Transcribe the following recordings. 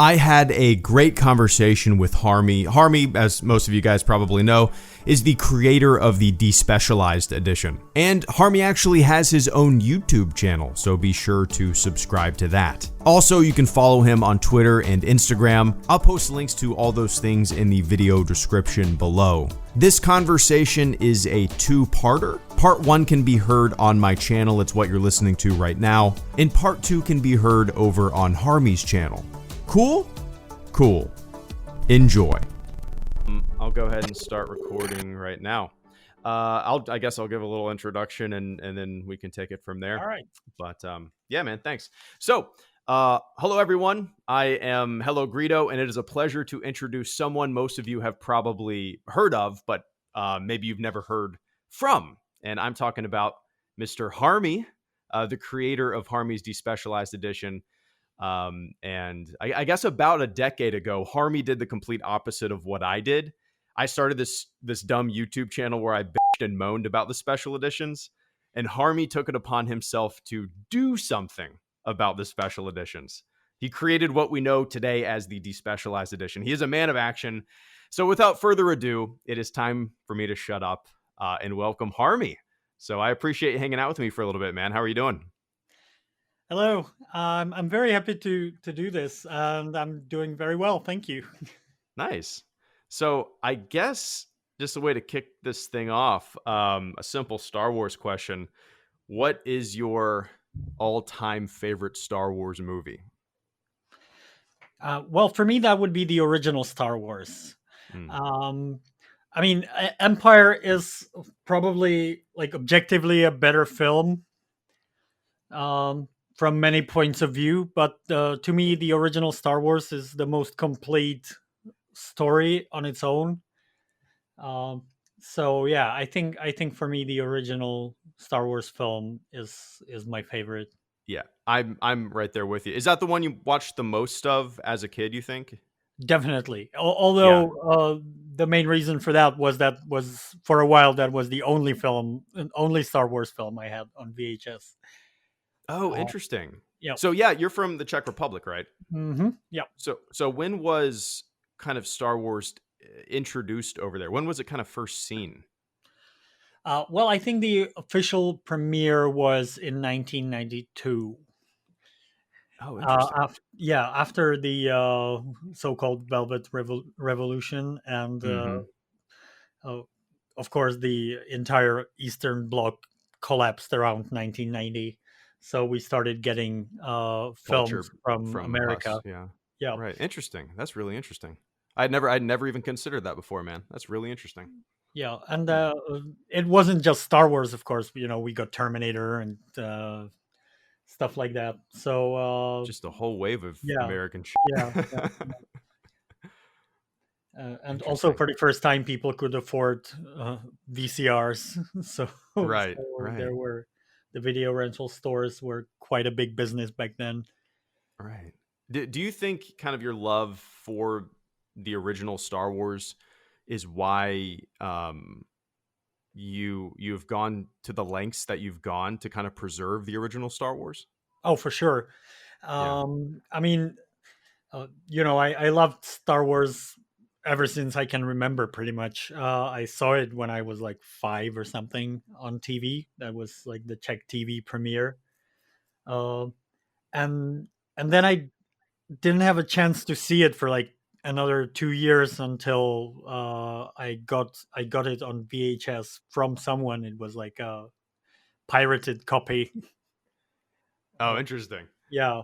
I had a great conversation with Harmy. Harmy, as most of you guys probably know, is the creator of the Despecialized Edition. And Harmy actually has his own YouTube channel, so be sure to subscribe to that. Also, you can follow him on Twitter and Instagram. I'll post links to all those things in the video description below. This conversation is a two-parter. Part 1 can be heard on my channel, it's what you're listening to right now, and Part 2 can be heard over on Harmy's channel. Cool? Cool. Enjoy. I'll go ahead and start recording right now. I guess I'll give a little introduction and then we can take it from there. All right. But yeah, man, thanks. So, hello everyone. I am HelloGreedo, and it is a pleasure to introduce someone most of you have probably heard of, but maybe you've never heard from. And I'm talking about Mr. Harmy, the creator of Harmy's Despecialized Edition. And I guess about a decade ago, Harmy did the complete opposite of what I did. I started this dumb YouTube channel where I bitched and moaned about the special editions, and Harmy took it upon himself to do something about the special editions. He created what we know today as the Despecialized Edition. He is a man of action. So without further ado, it is time for me to shut up and welcome Harmy. So I appreciate you hanging out with me for a little bit, man. How are you doing? Hello. I'm very happy to do this, and I'm doing very well. Thank you. Nice. So I guess just a way to kick this thing off, a simple Star Wars question. What is your all-time favorite Star Wars movie? Well, for me, that would be the original Star Wars. I mean, Empire is probably, like, objectively a better film. From many points of view, but to me, the original Star Wars is the most complete story on its own. So yeah, I think for me, the original Star Wars film is my favorite. Yeah, I'm right there with you. Is that the one you watched the most of as a kid, you think? Definitely. Although the main reason for that was for a while that was the only Star Wars film I had on VHS. Oh, interesting. Yeah. So yeah, you're from the Czech Republic, right? Mm-hmm. Yeah. So when was kind of Star Wars introduced over there? When was it kind of first seen? Well, I think the official premiere was in 1992. Oh, interesting. After the so-called Velvet Revolution, and of course, the entire Eastern Bloc collapsed around 1990. So we started getting films from America. Us, yeah. Yeah. Right. Interesting. That's really interesting. I'd never even considered that before, man. That's really interesting. Yeah, and it wasn't just Star Wars, of course. You know, we got Terminator and stuff like that. So just a whole wave of American shit. Yeah. And also, for the first time, people could afford VCRs. So right. There were the video rental stores were quite a big business back then. Right. Do you think kind of your love for the original Star Wars is why you've gone to the lengths that you've gone to kind of preserve the original Star Wars? Oh, for sure. I mean, I loved Star Wars ever since I can remember, pretty much. I saw it when I was like 5 or something on TV. That was like the Czech TV premiere. And then I didn't have a chance to see it for like another 2 years until I got it on VHS from someone. It was like a pirated copy. Oh, interesting. Yeah.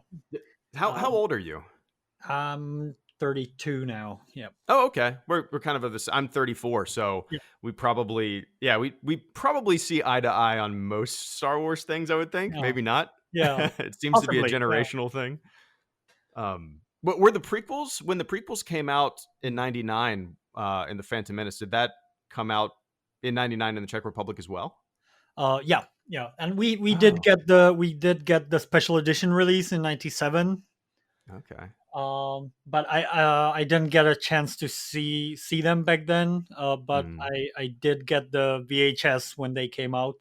How old are you? I'm 32 now. Yeah. Oh, okay. We're kind of this. I'm 34, so we probably see eye to eye on most Star Wars things. I would think, maybe not. Yeah, it seems to be a generational thing. But were the prequels, when the prequels came out in '99 in the Phantom Menace, did that come out in '99 in the Czech Republic as well? Yeah, and we did get the special edition release in '97. Okay. But I didn't get a chance to see them back then. But I did get the VHS when they came out.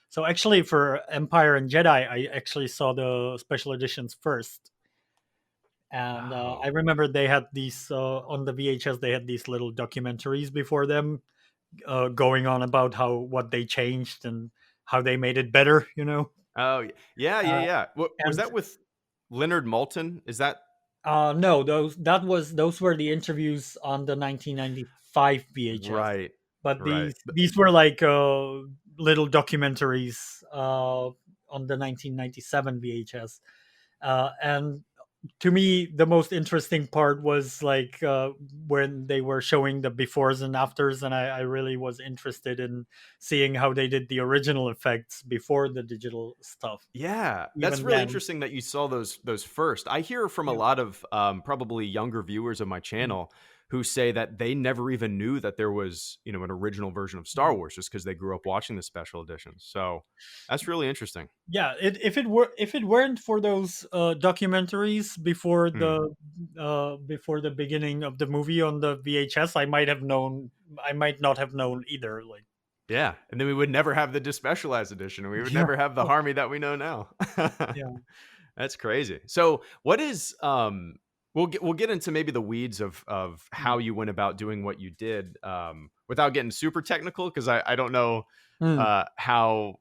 So actually, for Empire and Jedi, I actually saw the special editions first. And I Oh, remember they had these on the VHS. They had these little documentaries before them, going on about how what they changed and how they made it better. oh, yeah, yeah, Uh, yeah. What was and that with Leonard Maltin? Is that no, those were the interviews on the 1995 VHS. right? But Right. these were like little documentaries on the 1997 VHS. And to me, the most interesting part was like when they were showing the befores and afters, and I really was interested in seeing how they did the original effects before the digital stuff. Yeah, that's Even really then, interesting that you saw those first. I hear from a yeah. lot of probably younger viewers of my Mm, channel who say that they never even knew that there was, an original version of Star mm. Wars just because they grew up watching the special editions. So that's really interesting. Yeah, if it weren't for those documentaries Hmm. before the beginning of the movie on the VHS, I might not have known either. Like, Yeah, and then we would never have the Despecialized Edition, and we would yeah, never have the Harmy that we know now. yeah. That's crazy. So, what is we'll get into maybe the weeds of how Mm. you went about doing what you did without getting super technical because I don't know Mm. how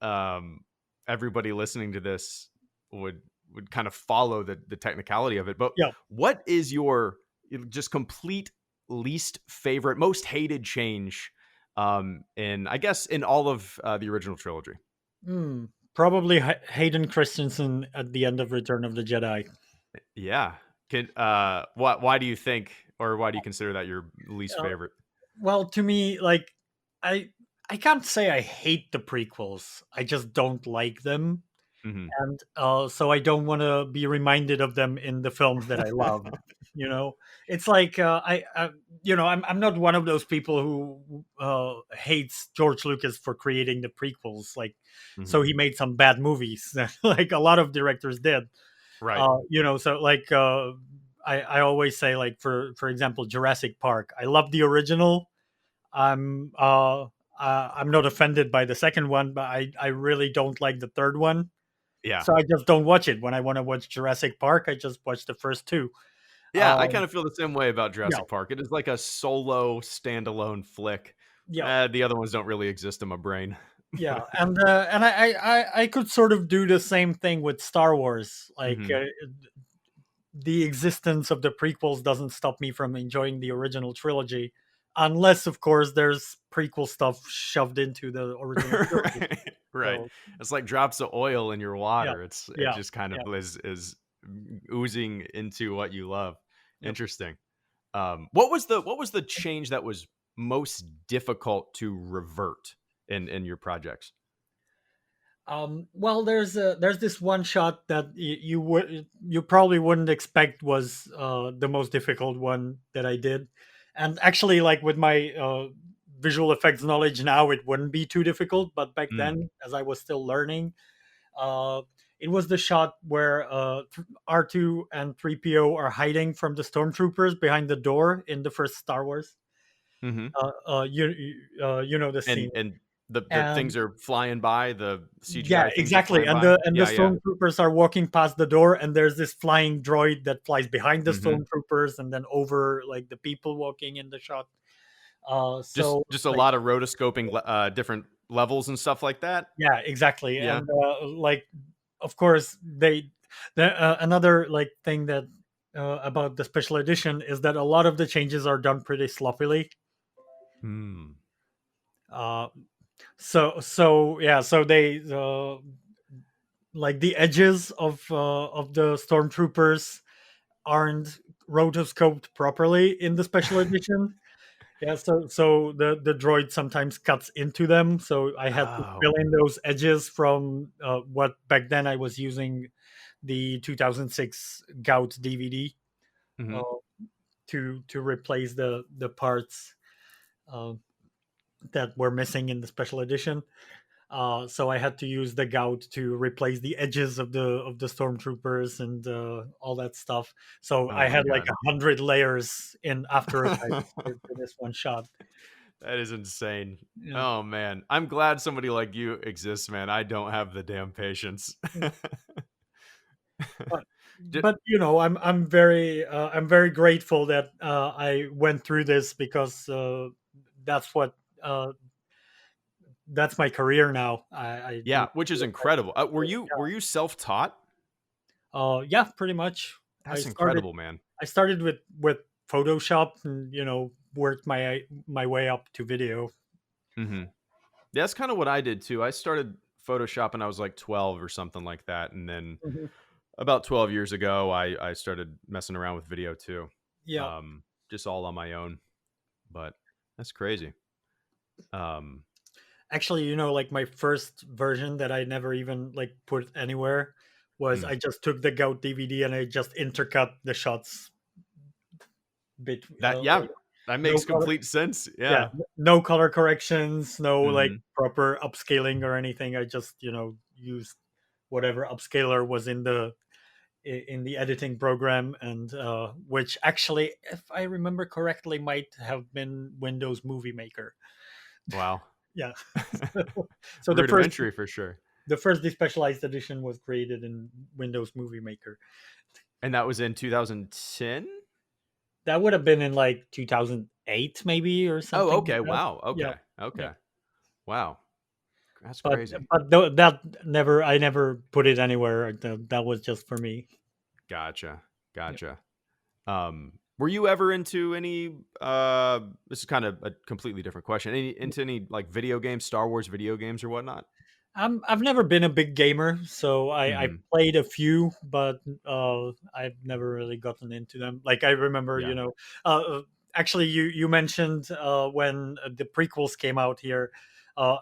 um everybody listening to this would would kind of follow the technicality of it. But Yeah. what is your just complete least favorite, most hated change in I guess in all of the original trilogy? Probably Hayden Christensen at the end of Return of the Jedi. Yeah. Can why do you think or why do you consider that your least Uh, favorite? well, to me, like, I I can't say I hate the prequels. I just don't like them, Mhm. and so I don't want to be reminded of them in the films that I love. You know, it's like I'm not one of those people who hates George Lucas for creating the prequels. Like, so Mhm. he made some bad movies, like a lot of directors did. Right. So like I always say, like, for example, Jurassic Park. I love the original. I'm uh, I'm not offended by the second one, but I really don't like the third one. Yeah. So I just don't watch it. When I want to watch Jurassic Park, I just watch the first two. Yeah, I Um, kind of feel the same way about yeah, Jurassic Park. It is like a solo standalone flick. yeah, The other ones don't really exist in my brain. yeah, and I could sort of do the same thing with Star Wars. Like, Mhm. the existence of the prequels doesn't stop me from enjoying the original trilogy, unless, of course, there's prequel stuff shoved into the original trilogy. Right. Right. So It's like drops of oil in your yeah, water. It yeah, just kind yeah, of is oozing into what you love. yep. Interesting. What was the change that was most difficult to revert in your projects? Well, there's this one shot that you probably wouldn't expect was the most difficult one that I did, and actually, like, with my visual effects knowledge now, it wouldn't be too difficult. But back Mm. then, as I was still learning, uh, it was the shot where R2 and 3PO are hiding from the stormtroopers behind the door in the first Star Wars. Mhm. You know the scene. And the And things are flying by, the yeah, CGI things are exactly. flying And by? the Yeah, yeah. stormtroopers are walking past the door, and there's this flying droid that flies behind the Mhm. stormtroopers and then over, like, the people walking in the shot. So Just a like, lot of rotoscoping different levels and stuff like that? yeah, exactly. Yeah. And like, of course, another, like, thing that about the special edition is that a lot of the changes are done pretty sloppily. Hmm. Uh, so yeah, so they like, the edges of the stormtroopers aren't rotoscoped properly in the special edition. Yeah, so the droid sometimes cuts into them. So I had to fill Oh. in those edges from what back then I was using the 2006 Gout DVD uh, Mhm. to replace the parts uh, that were missing in the special edition. So I had to use the gout to replace the edges of the stormtroopers and all that stuff. So Oh I my had like god. 100 layers in After Effects for this one shot. That is insane. Yeah. Oh man. I'm glad somebody like you exists, man. I don't have the damn patience. but I'm very grateful that I went through this because that's what uh, that's my career now. I do. Yeah, which is incredible. Were you self-taught? Yeah, pretty much. I That's started incredible, man. I started with Photoshop and worked my way up to video. Hmm. That's kind of what I did too. I started Photoshop when I was like 12 or something like that, and then Mhm. about 12 years ago, I started messing around with video too, Yeah. just all on my own. But that's crazy. Um, Actually, like my first version that I never even like put anywhere was mm, I just took the Gout DVD and I just intercut the shots bit that yeah, like that no makes color. complete sense. Yeah, Yeah. no color corrections, no like Hmm. proper upscaling or anything. I just used whatever upscaler was in the editing program, and which actually, if I remember correctly, might have been Windows Movie Maker. Wow. Yeah. so, so Rudimentary for sure. the first Despecialized Edition was created in Windows Movie Maker. And that was in 2010. That would have been in like 2008 maybe or Oh, something like okay. that. Wow. Yeah. Okay. Yeah. Okay. Wow. That's But crazy. that never I never put it anywhere. That was just for me. Gotcha. Yeah. Gotcha. Were you ever into any this is kind of a completely different question. Into any like video games, Star Wars video games or whatnot? I've never been a big gamer, so I Hmm. played a few, but I've never really gotten into them. Like I remember, Yeah. actually you mentioned when the prequels came out here.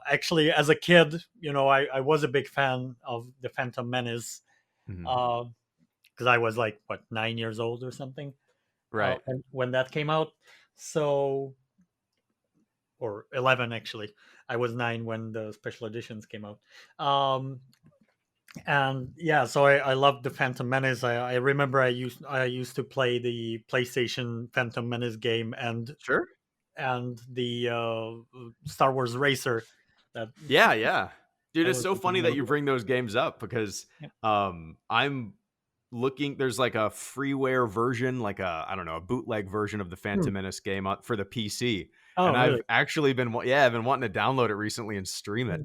Actually, as a kid, I was a big fan of the Phantom Menace Hmm. because I was like what 9 years old or something Right. when that came out. So or 11 actually. I was 9 when the special editions came out. Um, and yeah, so I loved the Phantom Menace. I remember I used to play the PlayStation Phantom Menace game Sure. and the Star Wars Racer. That Yeah, yeah. Dude, that it's was so funny that really you bring those games up because yeah. I'm looking there's like a freeware version, like a I don't know, a bootleg version of the Hmm. Phantom Menace game for the PC. Oh, And really? I've actually I've been wanting to download it recently and stream it.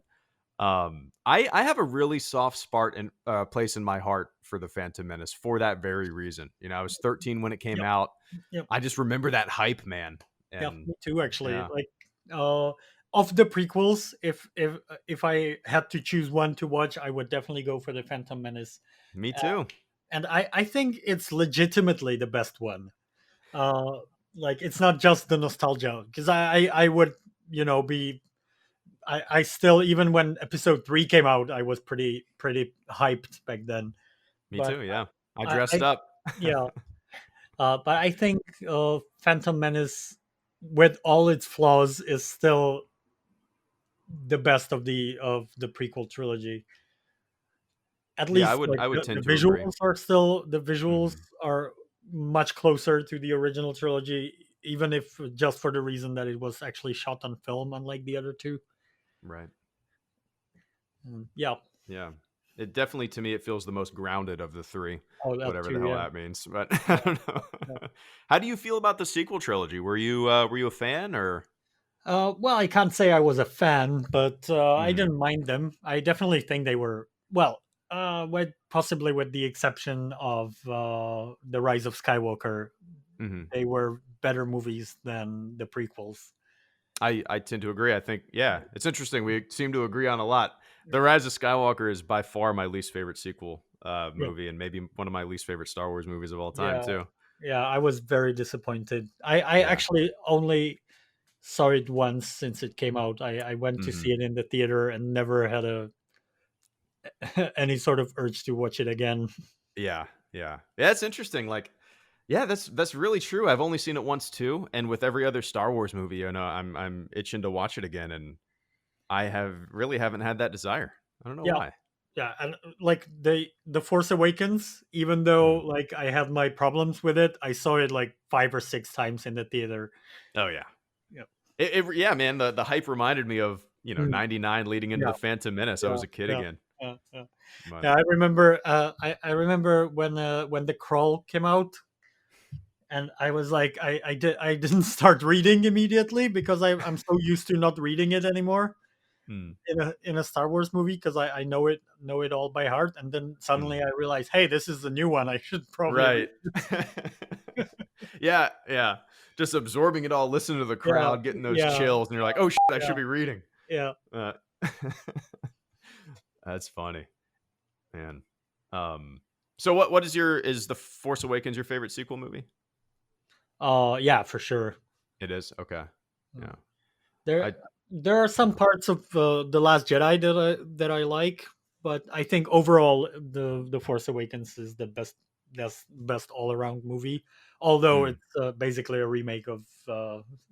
I have a really soft spot and place in my heart for the Phantom Menace for that very reason. I was 13 when it came Yep. out. Yep. I just remember that hype, man. Yeah, And me too. Actually, yeah, like uh, of the prequels, if I had to choose one to watch, I would definitely go for the Phantom Menace. me too. And I think it's legitimately the best one. Uh, like it's not just the nostalgia, because I would be I still, even when episode 3 came out, I was pretty hyped back then. Me But too. Yeah. I I dressed up. yeah, but I think Phantom Menace, with all its flaws, is still the best of the prequel trilogy. At Yeah, I least would like I would the tend to agree. visuals are still the visuals Mhm. are much closer to the original trilogy, even if just for the reason that it was actually shot on film, unlike the other two. Right. Yeah. Yeah. It definitely to me it feels the most grounded of the 3, Oh, that whatever the too. hell Yeah. that means. But I Yeah. don't know. Yeah. How do you feel about the sequel trilogy? Were you a fan or Well, I can't say I was a fan, but I Mhm. didn't mind them. I definitely think they were well, with possibly with the exception of the Rise of Skywalker, Mhm. they were better movies than the prequels. I tend to agree. I think yeah, it's interesting. We seem to agree on a lot. Yeah, The Rise of Skywalker is by far my least favorite sequel yeah, movie and maybe one of my least favorite Star Wars movies of all time yeah, too. yeah. I was very disappointed. I Yeah. actually only saw it once since it came out. I went to see Mhm. it in the theater and never had a any sort of urge to watch it again. Yeah. Yeah. Yeah, it's interesting like yeah, that's really true. I've only seen it once too, and with every other Star Wars movie, I'm itching to watch it again, and I haven't had that desire. I don't know Yeah, why. yeah, and like the Force Awakens, even though Mhm. like I had my problems with it, I saw it like 5 or 6 times in the theater. Oh yeah, Yeah, yeah, man. The hype reminded me of mm, '99 leading into yeah, the Phantom Menace. I yeah, was a kid yeah, again. Yeah. But Yeah, I remember. I remember when the crawl came out, and I was like, I didn't start reading immediately because I'm so used to not reading it anymore mm, in a Star Wars movie because I know it all by heart, and then mm. suddenly I realized, hey, this is the new one. I should probably read. Right. Yeah, yeah. Just absorbing it all, listening to the Yeah, crowd, getting those yeah, chills, and you're like, "Oh shit, I yeah, should be reading." yeah. Uh, that's funny, man. Um, so what is The Force Awakens your favorite sequel movie? Yeah, for sure. It is? Okay. Mm. Yeah. There I there are some yeah. parts of the Last Jedi that I like, but I think overall the Force Awakens is the best all around movie. Although Mm, it's basically a remake of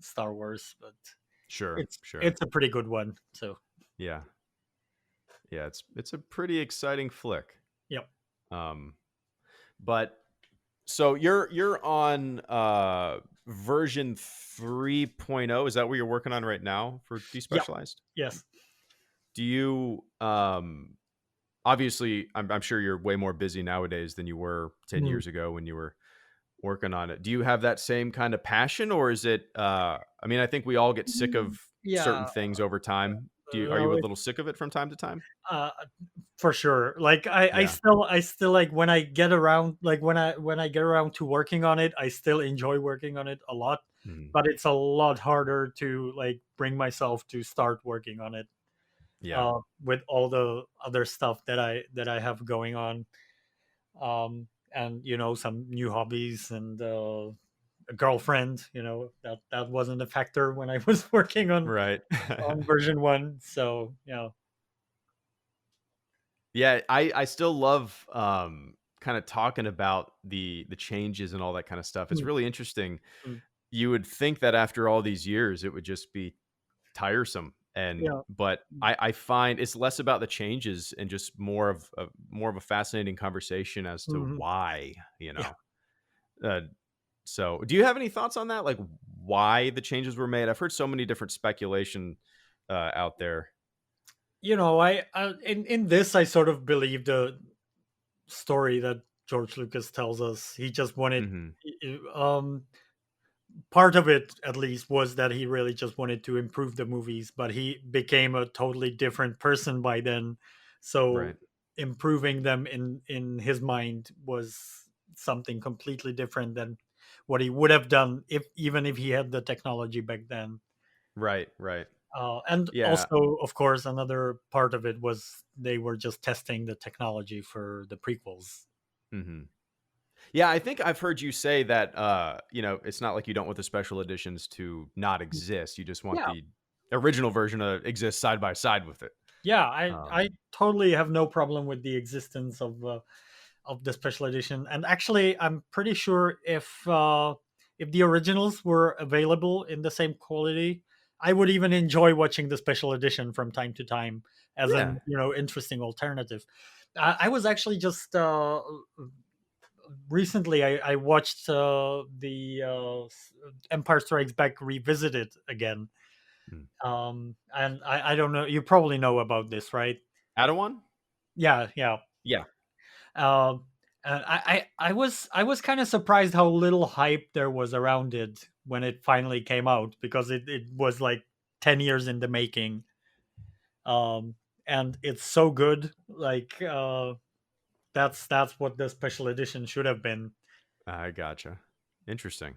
Star Wars, but sure, it's sure. it's a pretty good one. So Yeah. Yeah, it's a pretty exciting flick. yep, Um, but so you're on version 3.0. Is that what you're working on right now for yep, Despecialized? yes, Do you obviously I'm sure you're way more busy nowadays than you were 10 mm, years ago when you were working on it. Do you have that same kind of passion, or is it I mean, I think we all get sick mm, of certain yeah. things over time. Are you No, a little sick of it from time to time? uh, for sure. Like Yeah. I still like when I get around like when I get around to working on it, I still enjoy working on it a lot. Mhm. But it's a lot harder to like bring myself to start working on it Yeah. with all the other stuff that I have going on. And some new hobbies and a girlfriend, that wasn't a factor when I was working Right. on version 1. So, Yeah, I still love kind of talking about the changes and all that kind of stuff. It's mm, really interesting. mm, You would think that after all these years it would just be tiresome, and yeah. but I find it's less about the changes and just more of a fascinating conversation as to Mhm. why, Yeah. uh, so do you have any thoughts on that, like why the changes were made? I've heard so many different speculation out there. I in this I sort of believe the story that George Lucas tells us. He just wanted Hmm. part of it at least was that he really just wanted to improve the movies, but he became a totally different person by then. So Right. improving them in his mind was something completely different than what he would have done if even if he had the technology back then. Right. Right. And Yeah. also, of course, another part of it was they were just testing the technology for the prequels. Hmm. Yeah, I think I've heard you say that it's not like you don't want the special editions to not exist. You just want Yeah, the original version to exist side by side with it. yeah, Um, I totally have no problem with the existence of the special edition. And actually, I'm pretty sure if the originals were available in the same quality, I would even enjoy watching the special edition from time to time as yeah. an interesting alternative. I was actually just recently I watched the Empire Strikes Back revisited again. Mm. And I don't know, you probably know about this, right? Adawan? Yeah, yeah. Yeah. Um, and I was kind of surprised how little hype there was around it when it finally came out because it was like 10 years in the making. Um, and it's so good. Like that's what the special edition should have been. I gotcha. Interesting.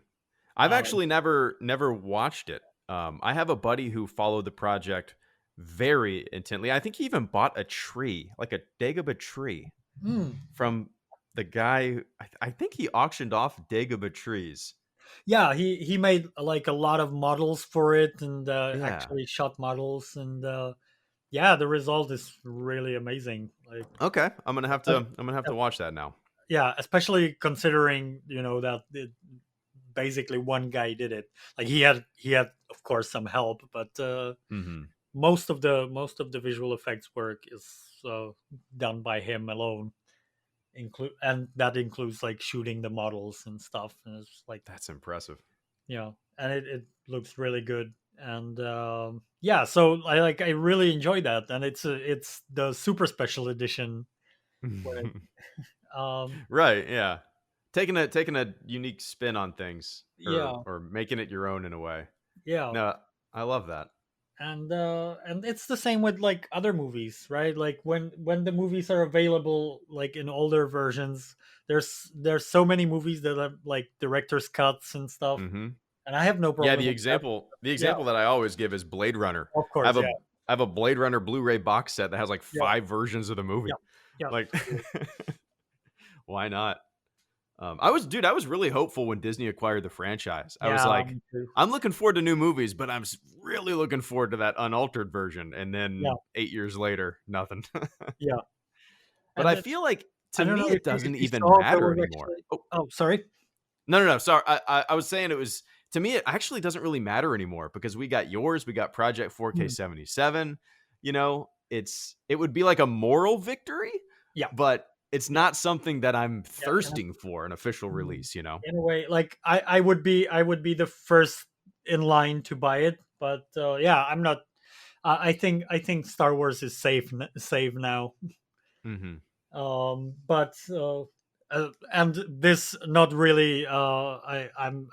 I've Um, actually never watched it. I have a buddy who followed the project very intently. I think he even bought a tree, like a Dagobah tree, hmm. from the guy. I think he auctioned off Dagobah trees. Yeah, he made like a lot of models for it and Yeah. actually shot models and yeah, the result is really amazing. Like Okay. uh, I'm gonna have to watch that now. yeah, especially considering that basically one guy did it. Like he had of course some help, but Hmm. most of the visual effects work is done by him alone. And that includes like shooting the models and stuff. And it's like That's impressive. yeah, and it looks really good. And yeah, so I really enjoyed that, and it's the super special edition. Where, Right, yeah. Taking a unique spin on things, yeah, or making it your own in a way. yeah, No, I love that. and it's the same with like other movies, right? Like when the movies are available like in older versions, there's so many movies that have like director's cuts and stuff, Mhm. and I have no Yeah, problem with that. the Yeah, example that I always give is Blade Runner. of I course, have a yeah, I have a Blade Runner Blu-ray box set that has like yeah, 5 versions of the yeah, movie. yeah, Like, totally. why not? I was really hopeful when Disney acquired the franchise. I was Yeah, like, me too. I'm looking forward to new movies, but really looking forward to that unaltered version. And Yeah, then 8 years later, nothing. yeah, But and I then feel like I to don't know me, if it doesn't you even saw there matter was anymore. actually. Oh, Oh, sorry. no, no, no. Sorry. I was saying it was, to me, it actually doesn't really matter anymore because we got yours. We got Project Hmm. 4K77. It would be like a moral victory, Yeah, but it's yeah, not something that I'm yeah. And thirsting for an official mm, release. in a way, like I would be the first in line to buy it, but yeah, I'm not. I think Star Wars is safe now. Hmm. But and this not really. I'm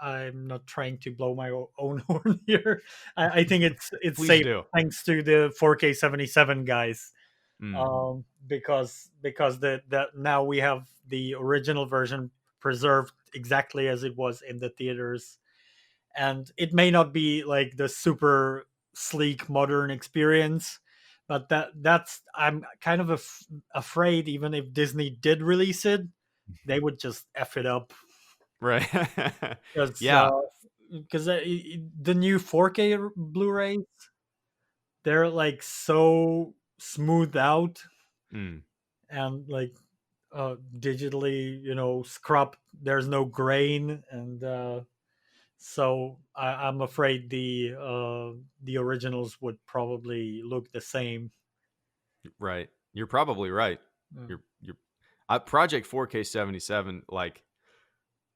not trying to blow my own horn here. I think it's Please safe do. thanks to the 4K77 guys. Mm, Because the now we have the original version preserved exactly as it was in the theaters, and it may not be like the super sleek modern experience, but that's I'm kind of afraid even if Disney did release it, they would just f it up right. because Yeah. the new 4K Blu-rays, they're like so smoothed out Mm, and like digitally, scrub. There's no grain, and so I'm afraid the originals would probably look the same. right. You're probably right. Mm. You're Project 4K77, like,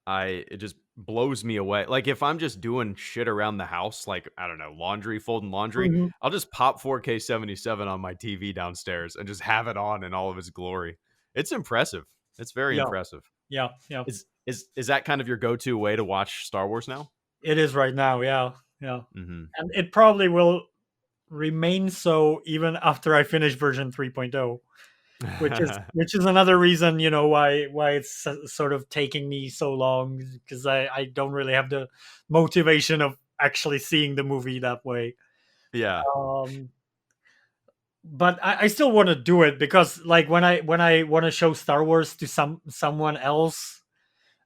it just blows me away. Like, if I'm just doing shit around the house, like, I don't know, folding laundry, Mhm. I'll just pop 4K77 on my TV downstairs and just have it on in all of its glory. It's impressive. It's very Yeah, impressive. yeah, yeah. Is that kind of your go-to way to watch Star Wars now? It is right now. Yeah, yeah, Mhm. and it probably will remain so even after I finish version 3.0, which is another reason why it's sort of taking me so long, because I don't really have the motivation of actually seeing the movie that way. Yeah. Um, but I still want to do it because like when I want to show Star Wars to someone else,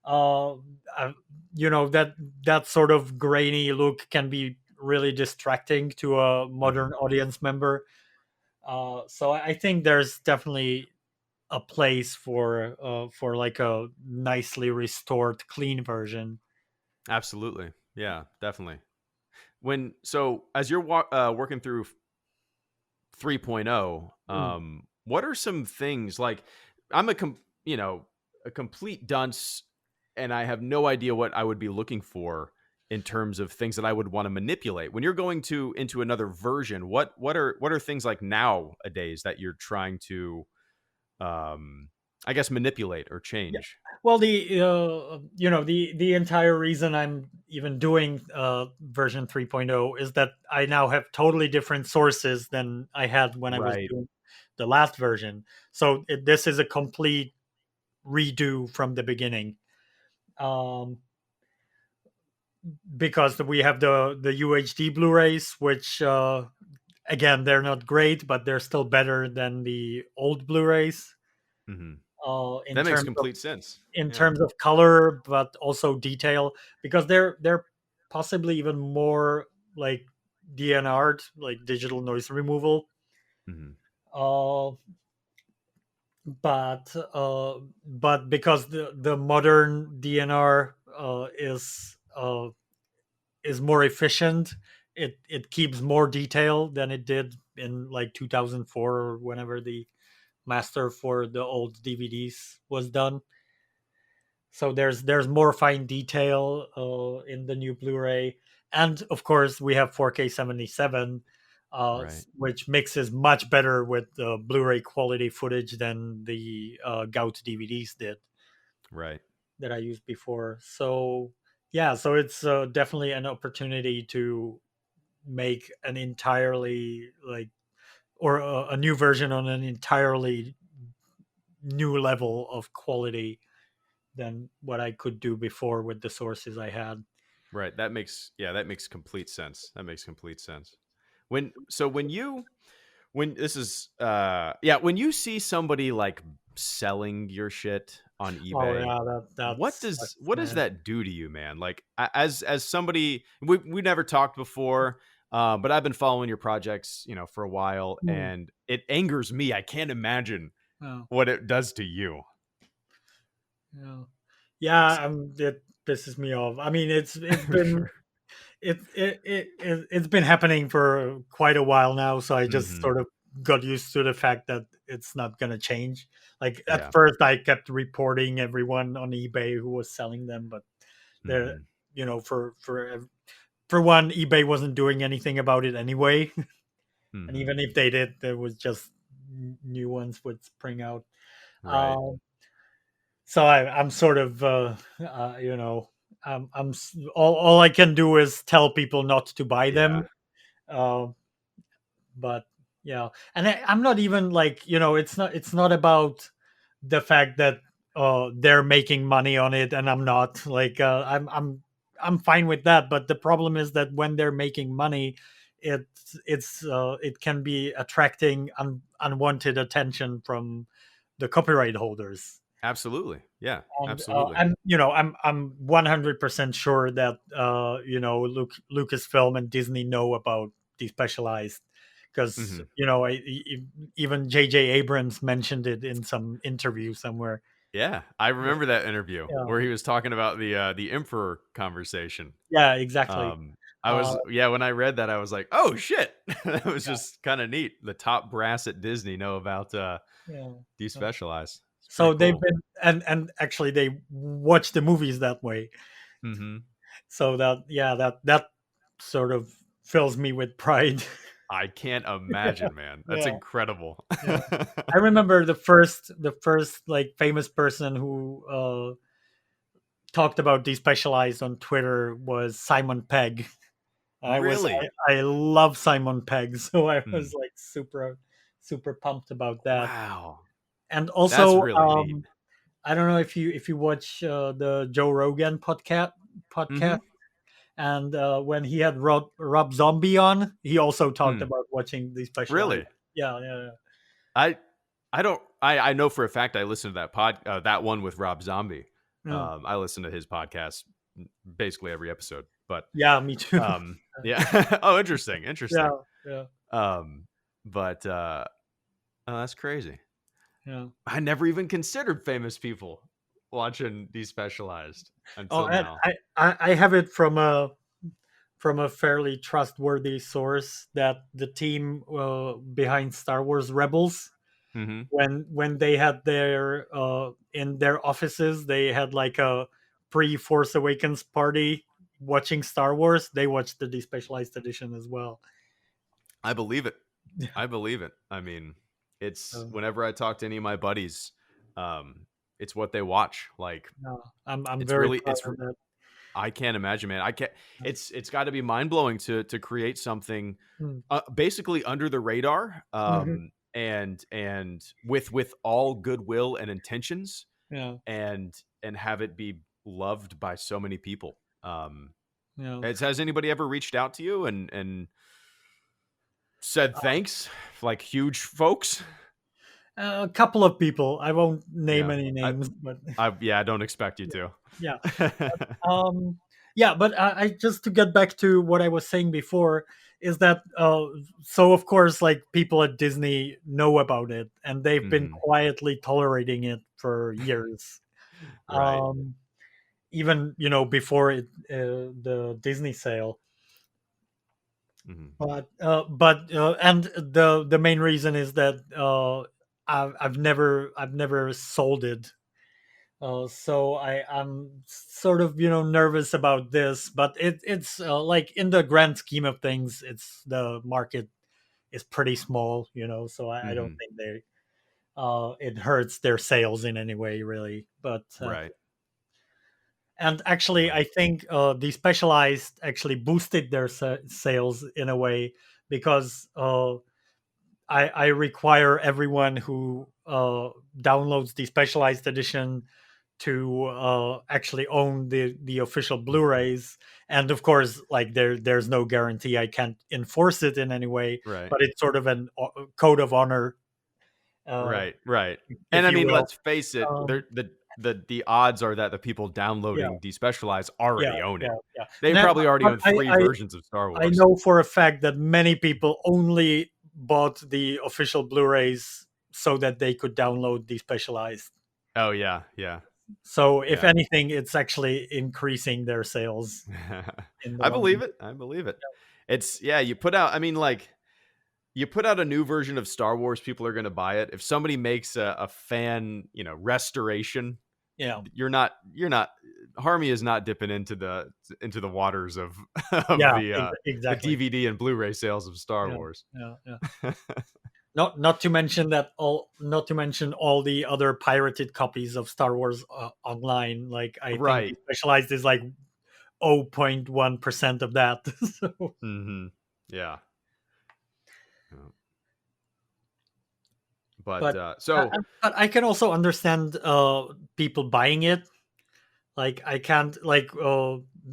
uh, uh that sort of grainy look can be really distracting to a modern Mhm. audience member. So I think there's definitely a place for like a nicely restored, clean version. Absolutely. Yeah, definitely. As you're working through 3.0, Mm. what are some things like, I'm a complete dunce, and I have no idea what I would be looking for in terms of things that I would want to manipulate when you're going to into another version. What are things like nowadays that you're trying to, um I guess, manipulate or Yeah. change? Well, the entire reason I'm even doing version 3.0 is that I now have totally different sources than I had when I was Right. doing the last version. So this is a complete redo from the beginning. Um, because we have the UHD Blu-rays, which again, they're not great, but they're still better than the old Blu-rays Hmm. in That makes terms of complete sense. in Yeah. terms of color, but also detail, because they're possibly even more like DNR'd, like digital noise removal. Hmm. Uh, but because the modern DNR is more efficient, it keeps more detail than it did in like 2004 or whenever the master for the old DVDs was done. So there's more fine detail in the new Blu-ray, and of course we have 4K 77, Right. which mixes much better with the Blu-ray quality footage than the Gout DVDs did Right. that I used before. So yeah, so it's definitely an opportunity to make an entirely like or a new version on an entirely new level of quality than what I could do before with the sources I had. Right. That makes complete sense. That makes complete sense. When this is when you see somebody like selling your shit on Oh eBay, yeah, that what sucks, does man. that do to you, man? Like as somebody we never talked before, but I've been following your projects, for a while, Mm, and it angers me. I can't imagine yeah, what it does to you. yeah, yeah. It pisses me off. I mean, it's been Sure. it's been happening for quite a while now. So I just Hmm. sort of got used to the fact that it's not gonna change. Like at Yeah. first, I kept reporting everyone on eBay who was selling them, but they're Hmm. for one, eBay wasn't doing anything about it anyway. And Hmm. even if they did, there was just new ones would spring out. Right. Um, so I'm sort of, all I can do is tell people not to buy Yeah. them. Uh, but yeah, and I'm not even like it's not about the fact that they're making money on it and I'm not like I'm fine with that. But the problem is that when they're making money, it can be attracting unwanted attention from the copyright holders. Absolutely. Yeah. And Absolutely. I'm 100% sure that Lucasfilm and Disney know about Despecialized, because Hmm. even J.J. Abrams mentioned it in some interview somewhere. Yeah, I remember that interview Yeah, where he was talking about the Emperor conversation. yeah, exactly. I Uh, was when I read that I was like, "Oh shit." That was yeah, just kind of neat. The top brass at Disney know about yeah. Uh, Despecialized. It's pretty So they've cool. been and actually they watch the movies that way. Mhm. So that sort of fills me with pride. I can't imagine, man. That's Yeah. incredible. Yeah. I remember the first like famous person who talked about Despecialized on Twitter was Simon Pegg. Really? I love Simon Pegg, so I Hmm. was like super pumped about that. Wow. And That's also, really neat. I don't know if you watch the Joe Rogan podcast, Mhm. and when he had Rob Zombie on, he also talked Hmm. about watching Despecialized. Really? Yeah, yeah, I I don't I know for a fact I listened to that one with Rob Zombie. yeah, I listen to his podcast basically every episode. But yeah. Me too. yeah. Oh, interesting. Yeah, Interesting. yeah, Um but oh, that's crazy. yeah. I never even considered famous people watching Despecialized Oh, until and now. I have it from a fairly trustworthy source that the team behind Star Wars Rebels, Mhm. when they had their in their offices, they had like a pre Force Awakens party watching Star Wars. They watched the Despecialized edition as well. I believe it. I believe it. I mean, it's So, whenever I talk to any of my buddies, it's what they watch. Like no, I'm it's very really proud it's of that. I can't imagine, man. I can't. It's got to be mind blowing to create something Mm. basically under the radar, Mhm. and with all goodwill and intentions, Yeah, and have it be loved by so many people. yeah. Has anybody ever reached out to you and said thanks, like huge folks? A couple of people. I won't name Yeah, any I names, but I don't expect you to. yeah. Um, yeah, but I just to get back to what I was saying before is that so of course like people at Disney know about it and they've been Hmm. quietly tolerating it for years. Right. Even before the Disney sale. Hmm. But and the main reason is that I've never sold it. So I'm sort of nervous about this, but it's like in the grand scheme of things, it's the market is pretty small, so I don't Hmm. think it hurts their sales in any way really. But Right. and actually, I Right. think the Specialized actually boosted their sales in a way because I require everyone who downloads the Specialized Edition to actually own the official Blu-rays, and of course, like there's no guarantee I can't enforce it in any way, Right. but it's sort of an code of honor, uh, Right. Right. And if I you mean, will. let's face it, Um, the odds are that the people yeah, downloading Despecialized yeah, already own it. yeah, yeah. They And probably already but own three versions of Star I Wars. know for a fact that many people only bought the official Blu-rays so that they could download the Specialized. Oh yeah, yeah, So if yeah. anything, it's actually increasing their sales in the I long believe run. it. I believe it. It's yeah. You put out. I mean, like you put out a new version of Star Wars, people are going to buy it. If somebody makes a fan, restoration, Yeah, you're not. Harmy is not dipping into the waters of of yeah, the exactly. DVD and Blu-ray sales of Star Yeah, Wars. yeah, yeah. Not to mention not to mention all the other pirated copies of Star Wars online. Like I think the Right. Specialized is like 0.1% of that. So, Hmm. Yeah. Yeah. But but so but I can also understand people buying it. Like I can't like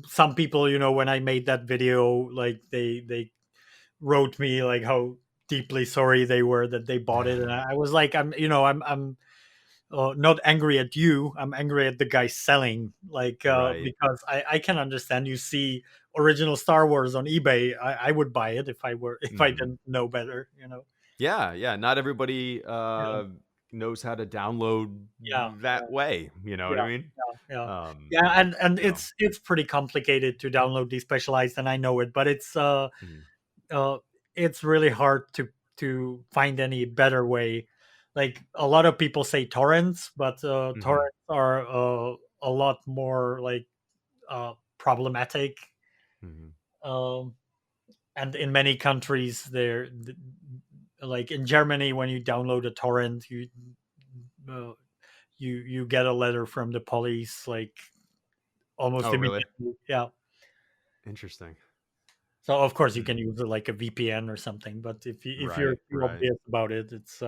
some people, when I made that video, like they wrote me like how deeply sorry they were that they bought it, and I was like, I'm not angry at you. I'm angry at the guy selling. Like right. because I can understand. You see original Star Wars on eBay, I would buy it if I Mhm. didn't know better. Yeah, yeah. Not everybody Yeah, knows how to download yeah, that way. You know what I yeah, mean? yeah, yeah, Um, yeah. And so it's pretty complicated to download Despecialized, and I know it, but mhm. uh, it's really hard to find any better way. Like a lot of people say torrents, but Mhm. torrents are a lot more like problematic. Mhm. Um, and in many countries, like in Germany, when you download a torrent, uh, you get a letter from the police like almost Oh, really? immediately. Yeah. Interesting. So of course you Hmm. can use it like a VPN or something, but if you're Right, too right. obvious about it, it's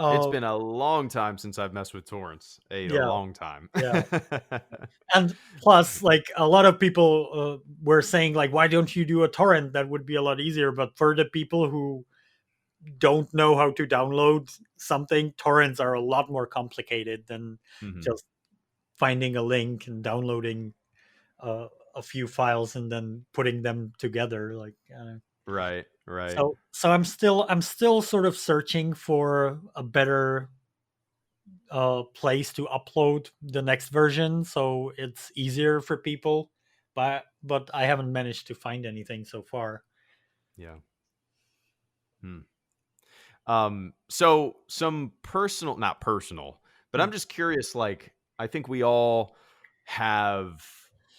It's oh been a long time since I've messed with torrents. A yeah, long time. yeah. And plus, like a lot of people were saying, like, why don't you do a torrent? That would be a lot easier. But for the people who don't know how to download something, torrents are a lot more complicated than Mhm. just finding a link and downloading uh, a few files and then putting them together. Like, Right, right. so I'm still sort of searching for a better place to upload the next version so it's easier for people, but I haven't managed to find anything so far. Yeah. Hmm. So some personal, not personal, but Hmm. I'm just curious, like, I think we all have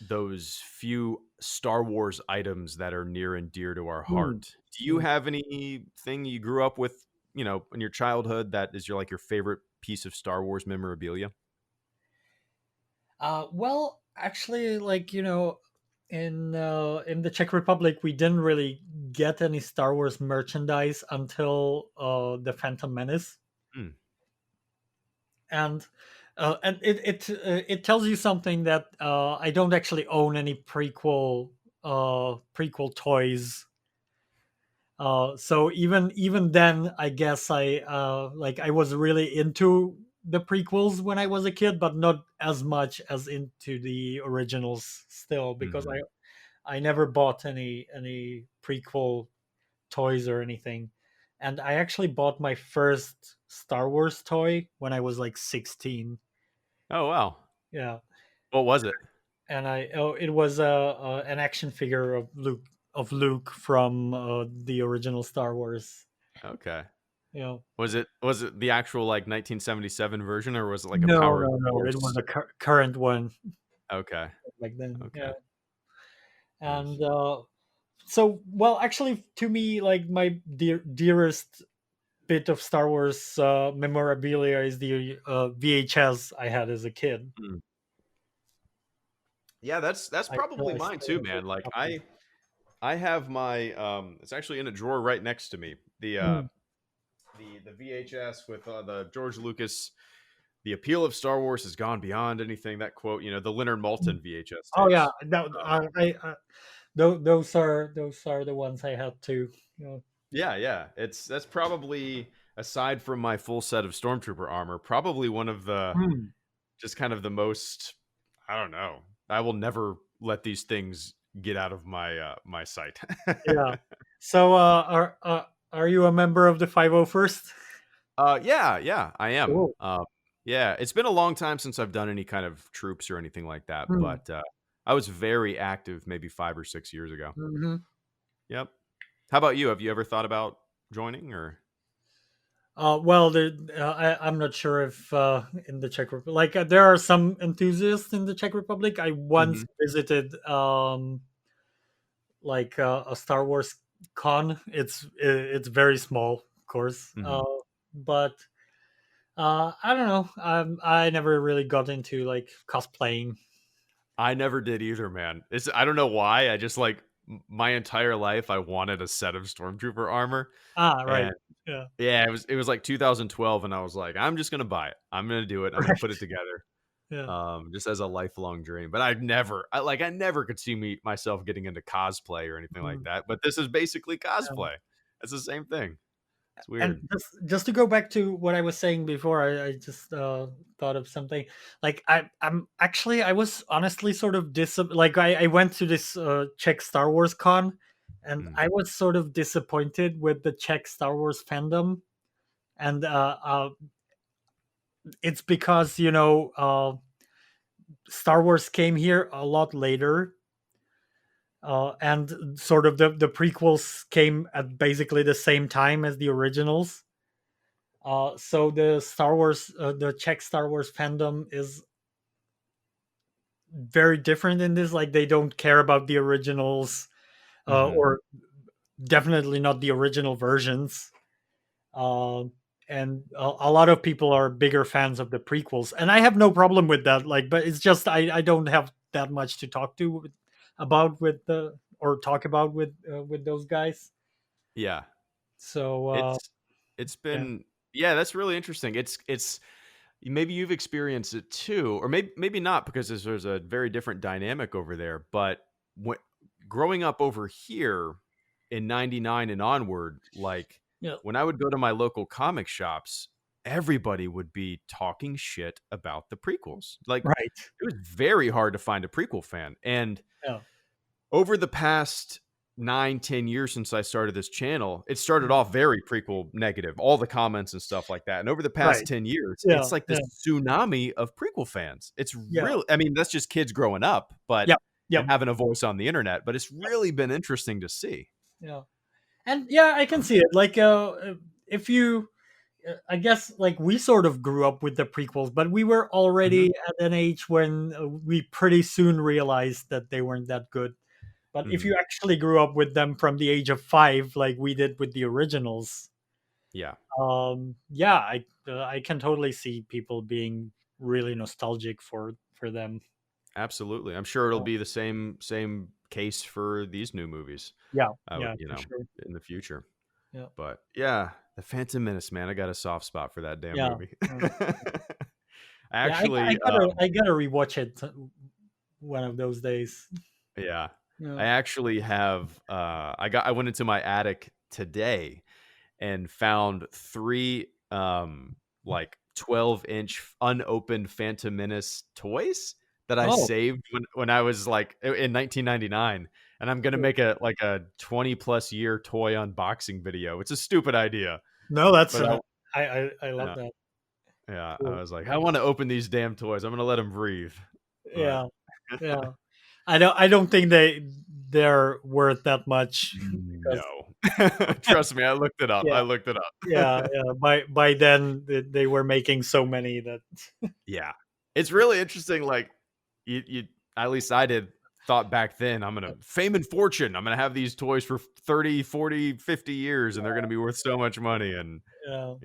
those few Star Wars items that are near and dear to our Hmm. heart. Do you Hmm. have anything you grew up with, in your childhood that is your favorite piece of Star Wars memorabilia? Well, actually, like in the Czech Republic, we didn't really get any Star Wars merchandise until the Phantom Menace, Hmm. and it tells you something that I don't actually own any prequel toys. So even then, I guess I was really into the prequels when I was a kid, but not as much as into the originals still, because Hmm. I never bought any prequel toys or anything. And I actually bought my first Star Wars toy when I was like 16. Oh wow. Yeah, What was it? and it was an action figure of Luke from the original Star Wars. Okay. Yeah. Was it the actual like 1977 version, or was it like a No, powered no, no. It was horse? a current one Okay. back then. Yeah. Okay. And Nice. so, well, actually, to me, like my dearest bit of Star Wars memorabilia is the VHS I had as a kid. Mm. Yeah, that's probably I mine still too, have those man. Like copies. I have my it's actually in a drawer right next to me. Mm. The VHS with the George Lucas. The appeal of Star Wars has gone beyond anything. That quote, the Leonard Mm. Maltin VHS Oh yeah, tapes. that those are the ones I had too. You know. Yeah, yeah. That's probably, aside from my full set of Stormtrooper armor, probably one of the, Mm. just kind of the most, I don't know. I will never let these things get out of my sight. Yeah. So, are you a member of the 501st? Yeah, yeah, I am. Cool. Yeah, it's been a long time since I've done any kind of troops or anything like that, Mm. but I was very active maybe 5 or 6 years ago. Hmm. Yep. How about you? Have you ever thought about joining or? Well, I'm not sure if in the Czech Republic, like there are some enthusiasts in the Czech Republic. I once Mhm, visited like a Star Wars con. It's very small, of course, mhm. but I don't know. I never really got into like cosplaying. I never did either, man. I don't know why. I just like my entire life I wanted a set of Stormtrooper armor, Ah, right. and Yeah. yeah, it was like 2012, and I was like, I'm just gonna buy it. I'm gonna do it. I'm gonna put it Right. together, Yeah. just as a lifelong dream. But I never could see myself getting into cosplay or anything like Mhm. that. But this is basically Yeah. cosplay. It's the same thing. It's And weird. just to go back to what I was saying before, I just thought of something. Like I was honestly sort of like I went to this Czech Star Wars con, and Mm, I was sort of disappointed with the Czech Star Wars fandom, and it's because Star Wars came here a lot later. And sort of the prequels came at basically the same time as the originals. So the Czech Star Wars fandom is very different in this. Like they don't care about the originals, mhm. or definitely not the original versions. Um, and a lot of people are bigger fans of the prequels, and I have no problem with that. Like, but it's just I don't have that much to talk to about with the or talk about with those guys. Yeah. So It's yeah, been, yeah, that's really interesting. It's maybe you've experienced it too, or maybe not, because there's a very different dynamic over there. But when, growing up over here in '99 and onward, like yeah, when I would go to my local comic shops, everybody would be talking shit about the prequels. Like right, it was very hard to find a prequel fan, and yeah, over the past 9, 10 years since I started this channel, it started mm, off very prequel negative, all the comments and stuff like that. And over the past right, 10 years, yeah, it's like this yeah, tsunami of prequel fans. It's yeah, real. I mean, that's just kids growing up, but yep, and yep, having a voice on the internet. But it's really been interesting to see. yeah. And yeah, I can see it. Like, if you, I guess, like we sort of grew up with the prequels, but we were Hmm. already at an age when we pretty soon realized that they weren't that good. But if Hmm. you actually grew up with them from the age of 5, like we did with the originals, Yeah, yeah, I can totally see people being really nostalgic for them. absolutely. I'm sure it'll Uh, be the same case for these new movies. yeah, I would, yeah, for sure. in the future. Yeah, But yeah, the Phantom Menace, man, I got a soft spot for that damn yeah, movie. yeah. Yeah, Actually, I gotta rewatch it one of those days. yeah, Yeah. I actually have. I went into my attic today and found three like 12-inch unopened Phantom Menace toys that I Oh, saved when I was like in 1999. And I'm gonna cool. make like a 20+ year toy unboxing video. It's a stupid idea, No, that's but I love yeah, that. yeah, I Cool. was like, I want to open these damn toys. I'm gonna let them breathe. But Yeah, yeah. I don't think they're worth that much because no. Trust me, I looked it up. I Yeah, looked it yeah, up. yeah. By then they were making so many that Yeah. It's really interesting, like, you at least I did thought back then, I'm gonna fame and fortune, I'm gonna have these toys for 30, 40, 50 years, and they're gonna be worth so much money and,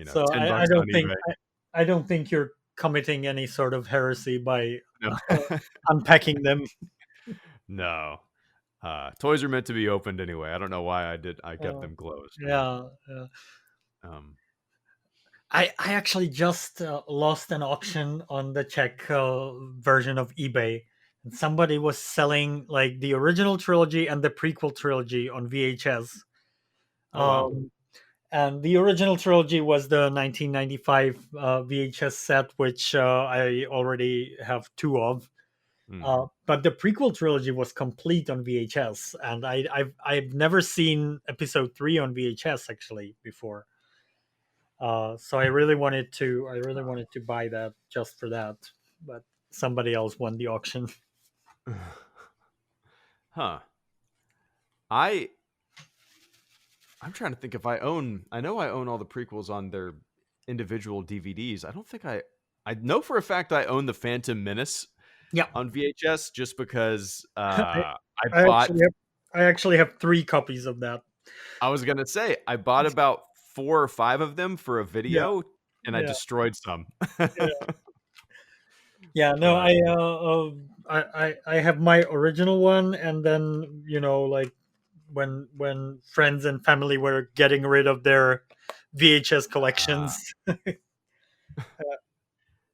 so 10 I bucks on don't think eBay. I don't think you're committing any sort of heresy by No. unpacking them. No. Toys are meant to be opened anyway. I don't know why I kept Uh, them closed. yeah, yeah. Um, I actually just lost an auction on the Czech version of eBay, and somebody was selling like the original trilogy and the prequel trilogy on VHS. oh, wow. Um, and the original trilogy was the 1995 VHS set, which I already have two of. Mm. But the prequel trilogy was complete on VHS, and I've never seen episode 3 on VHS actually before. So I really wanted to buy that just for that, but somebody else won the auction. Huh. I I'm trying to think if I know I own all the prequels on their individual DVDs. I don't think I know for a fact I own the Phantom Menace Yeah, on VHS just because I, I I bought actually have I actually have 3 copies of that. I was gonna say I bought about 4 or 5 of them for a Yeah, video and I yeah, destroyed some. yeah, yeah. No, But I have my original one, and then like when friends and family were getting rid of their VHS uh, collections,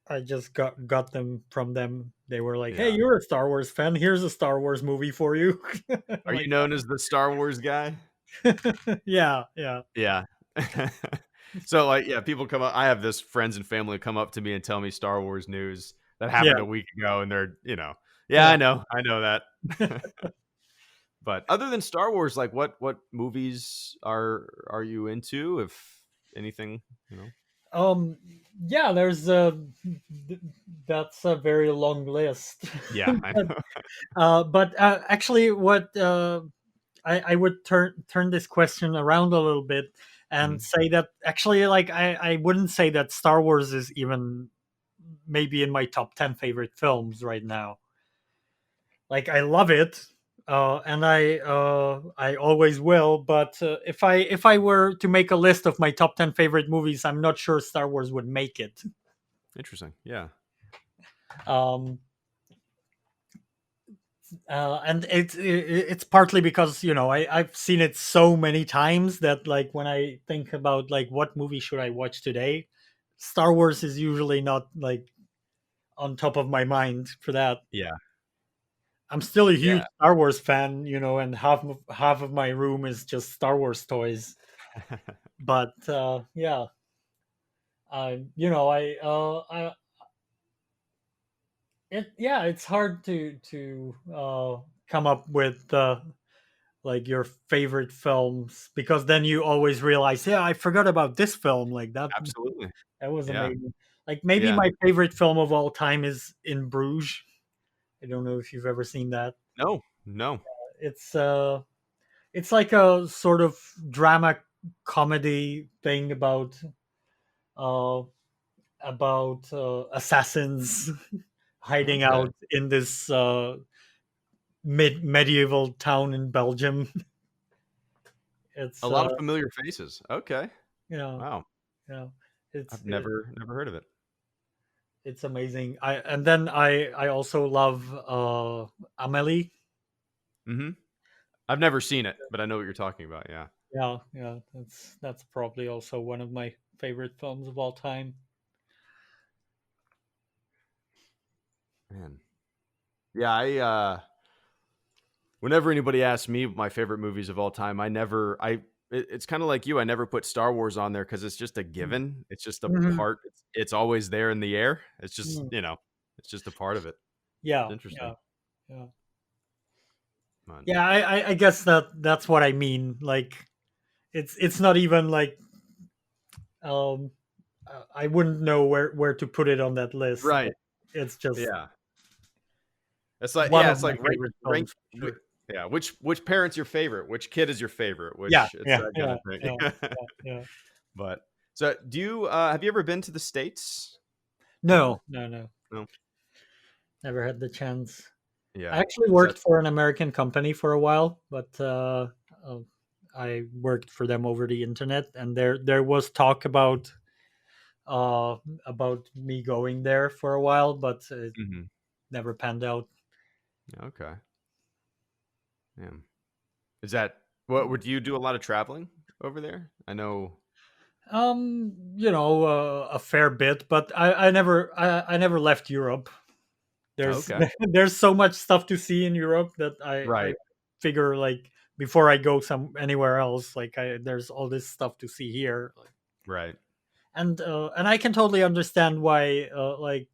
I just got them from them. They were like, "Hey, yeah. you're a Star Wars fan. Here's a Star Wars movie for you." I'm Are you like, known as the Star Wars guy? yeah, yeah, Yeah. So, like, yeah, people come up I have this friends and family come up to me and tell me Star Wars news that yeah, happened a week ago, and "Yeah, yeah. I know that." But other than Star Wars, like, what movies are you into, if anything, you know? Um, yeah. Th- that's a very long list, Yeah, I but know. actually, what I would turn this question around a little bit and Mhm. say that actually, like, I wouldn't say that Star Wars is even maybe in my top 10 favorite films right now. Like, I love it, and I always will. But if I were to make a list of my top 10 favorite movies, I'm not sure Star Wars would make it. Interesting, yeah. Um, and it's partly because I've seen it so many times that, like, when I think about like what movie should I watch today, Star Wars is usually not like on top of my mind for that. Yeah, I'm still a yeah. huge Star Wars fan, and half of my room is just Star Wars toys. But yeah, it's hard to come up with like your favorite films, because then you always realize, yeah, I forgot about this film, like that. Absolutely. That was Yeah, amazing. Like, maybe yeah. my favorite film of all time is In Bruges. I don't know if you've ever seen that. No, no. It's it's like a sort of drama comedy thing uh assassins hiding Okay. out in this medieval town in Belgium. A It's lot of familiar faces. Okay. you know Wow. you know it's I've never heard of it. it's amazing. I also love Amelie. Mhm. I've never seen it, but I know what you're talking about, yeah. Yeah, yeah, that's probably also one of my favorite films of all time. Man. Yeah, whenever anybody asks me my favorite movies of all time, it's kind of like you. I never put Star Wars on there because it's just a given. It's just a Mhm. part. It's always there in the air. It's just Mm. it's just a part of it. It's Yeah, interesting. yeah, yeah. Man. Yeah, I guess that's what I mean. Like, it's not even like um I wouldn't know where to put it on that list. Right. It's just Yeah. one of It's my like favorite rank films, for sure. Yeah. Which parent's your favorite? Which kid is your favorite? Yeah, Which it's yeah, that kind yeah, of thing. yeah, yeah, yeah. But so do you have you ever been to the States No, ever? no, no. No. Never had the chance. I Yeah. actually Is that worked for an American company for a while, but uh, I worked for them over the internet, and there was talk uh about me going there for a while, but it Mhm. never panned out. Okay. Yeah. Is that what would you do a lot of traveling over there? I know. A fair bit, but I never left Europe. There's Okay. there's so much stuff to see in Europe that I Right. figure like before I go some anywhere else, like there's all this stuff to see here, like, Right. and I can totally understand why like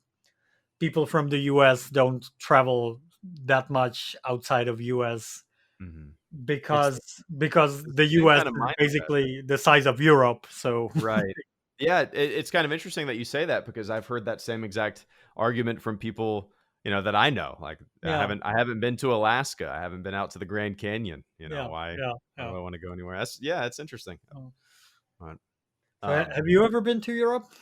people from the US don't travel that much outside of US Mhm. It's because the the same US kind of is mindset. basically the size of Europe. So Right. Yeah, it's kind of interesting that you say that because I've heard that same exact argument from people, that I know. Like yeah, I haven't been to Alaska. I haven't been out to the Grand Canyon. yeah, yeah, Why yeah. would I want to go anywhere? That's yeah, it's interesting. Oh. But, So have you ever been to Europe?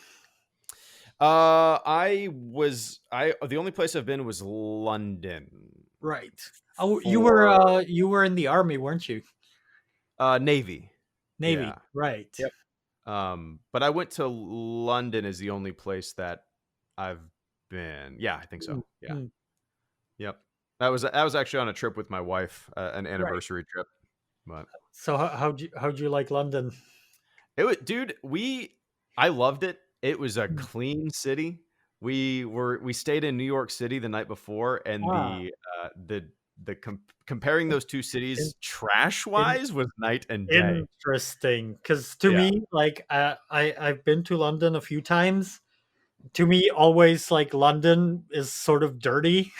I the only place I've been was London Right. Oh, for you were in the army, weren't you? Navy. Navy. Yeah. Right. Yep. But I went to London is the only place that I've been. Yeah, I think so. Mm, Yeah. mm. Yep. That was actually on a trip with my wife, an Right. anniversary trip. But So how'd you like London? it was, dude, I loved it. It was a Mm. clean city. We stayed in New York City the night before, and Ah, comparing those two cities trash in, wise was night and day. interesting. Because to Yeah. me, like I've been to London a few times. To me, always like London is sort of dirty.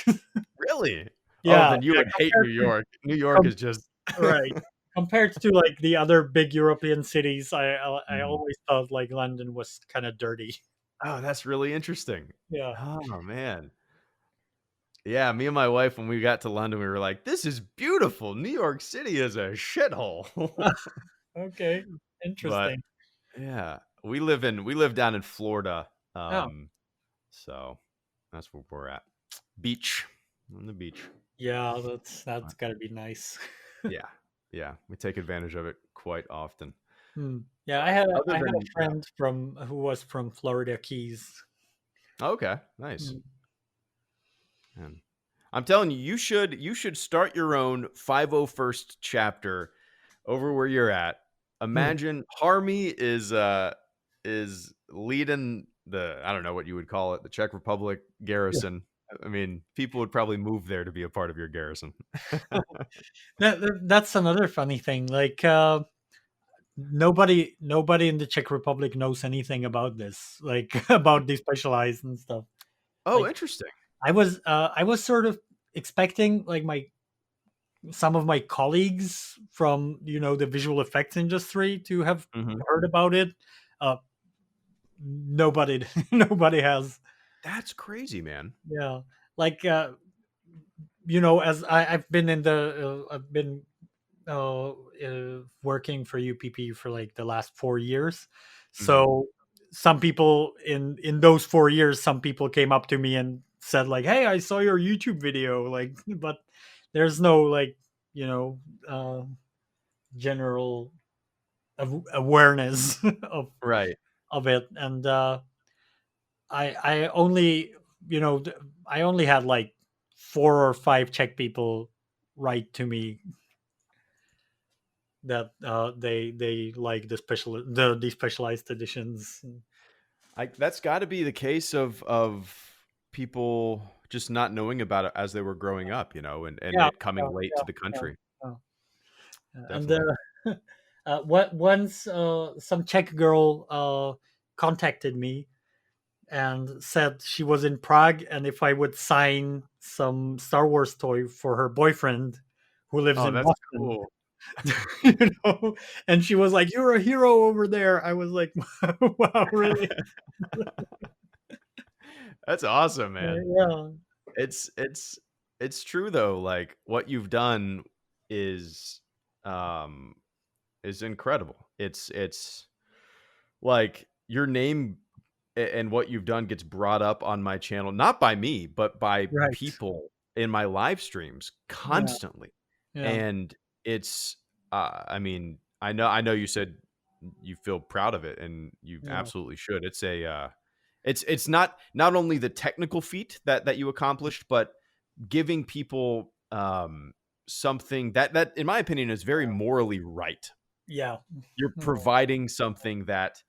Really? Oh, Yeah, then you yeah. would hate New York. New York Com- is just right. Compared to like the other big European cities, I Mhm. always felt like London was kind of dirty. Oh, that's really interesting. Yeah. Oh, man. Yeah, me and my wife, when we got to London, we were like, "This is beautiful. New York City is a shithole." Okay. But, Interesting. yeah, we live down in Florida, Oh, so that's where we're at. Beach. On the beach. yeah. That's But, gotta be nice. yeah. Yeah, we take advantage of it quite often. Hmm. Yeah, But other I had a than yeah. friend from who was from Florida Keys. Okay, nice. Mm, Man. I'm telling you, you should start your own 501st chapter over where you're at. mm. Imagine Harmy is leading the I don't know what you would call it, the Czech Republic Yeah. garrison. I mean, people would probably move there to be a part of your garrison. That's another funny thing. Like nobody in the Czech Republic knows anything about this, like about the specialized and stuff. Oh, Like interesting. I was sort of expecting like my some of my colleagues from the visual effects industry to have Mhm. heard about it. Uh, nobody nobody has. That's crazy, man. Yeah, like as I've been working for UPP for like the last 4 years. Mhm. So some people in those 4 years, some people came up to me and said like, "Hey, I saw your YouTube video." Like, but there's no like you know uh, general awareness Right. of it, and I only I only had like 4 or 5 Czech people write to me that they like the specialized editions. That's got to be the case of people just not knowing about it as they were growing up, and Yeah, it coming yeah, late to yeah, the yeah, country. yeah. And Definitely. once some Czech girl contacted me and said she was in Prague and if I would sign some Star Wars toy for her boyfriend who lives Oh, in that's Boston. cool. you know and she was like, "You're a hero over there." I was like, "Wow, really?" That's awesome, man. Yeah. It's it's it's true though, like what you've done. is incredible. It's like your name and what you've done gets brought up on my channel, not by me, but by Right. people in my live streams Yeah. constantly. Yeah. And it's, I mean, I know you said you feel proud of it, and you Yeah. absolutely should. It's it's not only the technical feat that you accomplished, but giving people something that in my opinion is very morally right. Yeah. You're Yeah. providing something that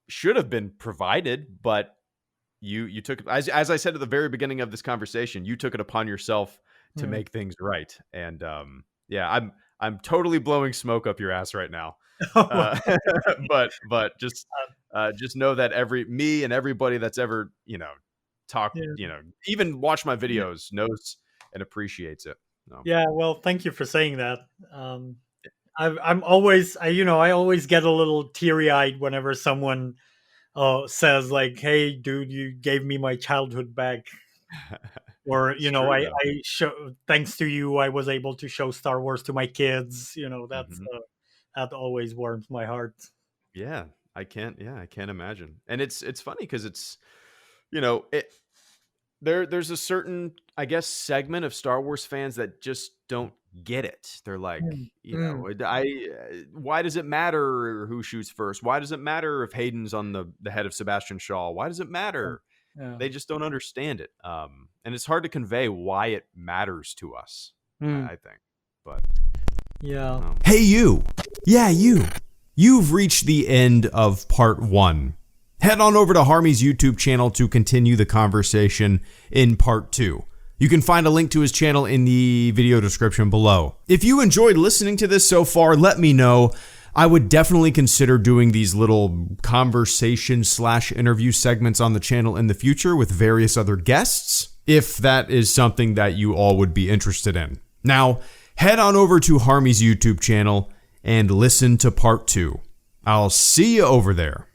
should have been provided, but you took, as I said at the very beginning of this conversation, you took it upon yourself to Yeah. make things right. And yeah, I'm totally blowing smoke up your ass right now. Oh, Uh, wow. but just know that me and everybody that's ever, Yeah. even watch my Yeah. videos knows and appreciates it. So, Yeah. Well, thank you for saying that. I'm always, I always get a little teary eyed whenever someone says like, "Hey, dude, you gave me my childhood back," or it's true though. I show thanks to you, I was able to show Star Wars to my kids. That's Mhm. that always warms my heart. Yeah, I can't imagine. And it's funny because it's, you know, it there's a certain, I guess, segment of Star Wars fans that just don't get it. They're like, Mm. Mm. why does it matter who shoots first? Why does it matter if Hayden's on the head of Sebastian Shaw? Why does it matter? Yeah. They just don't understand it. And it's hard to convey why it matters to us, Mm. I think. But Yeah. Hey, you. Yeah, you. You've reached the end of part 1. Head on over to Harmy's YouTube channel to continue the conversation in part 2. You can find a link to his channel in the video description below. If you enjoyed listening to this so far, let me know. I would definitely consider doing these little conversation/interview segments on the channel in the future with various other guests, if that is something that you all would be interested in. Now, head on over to Harmy's YouTube channel and listen to part 2. I'll see you over there.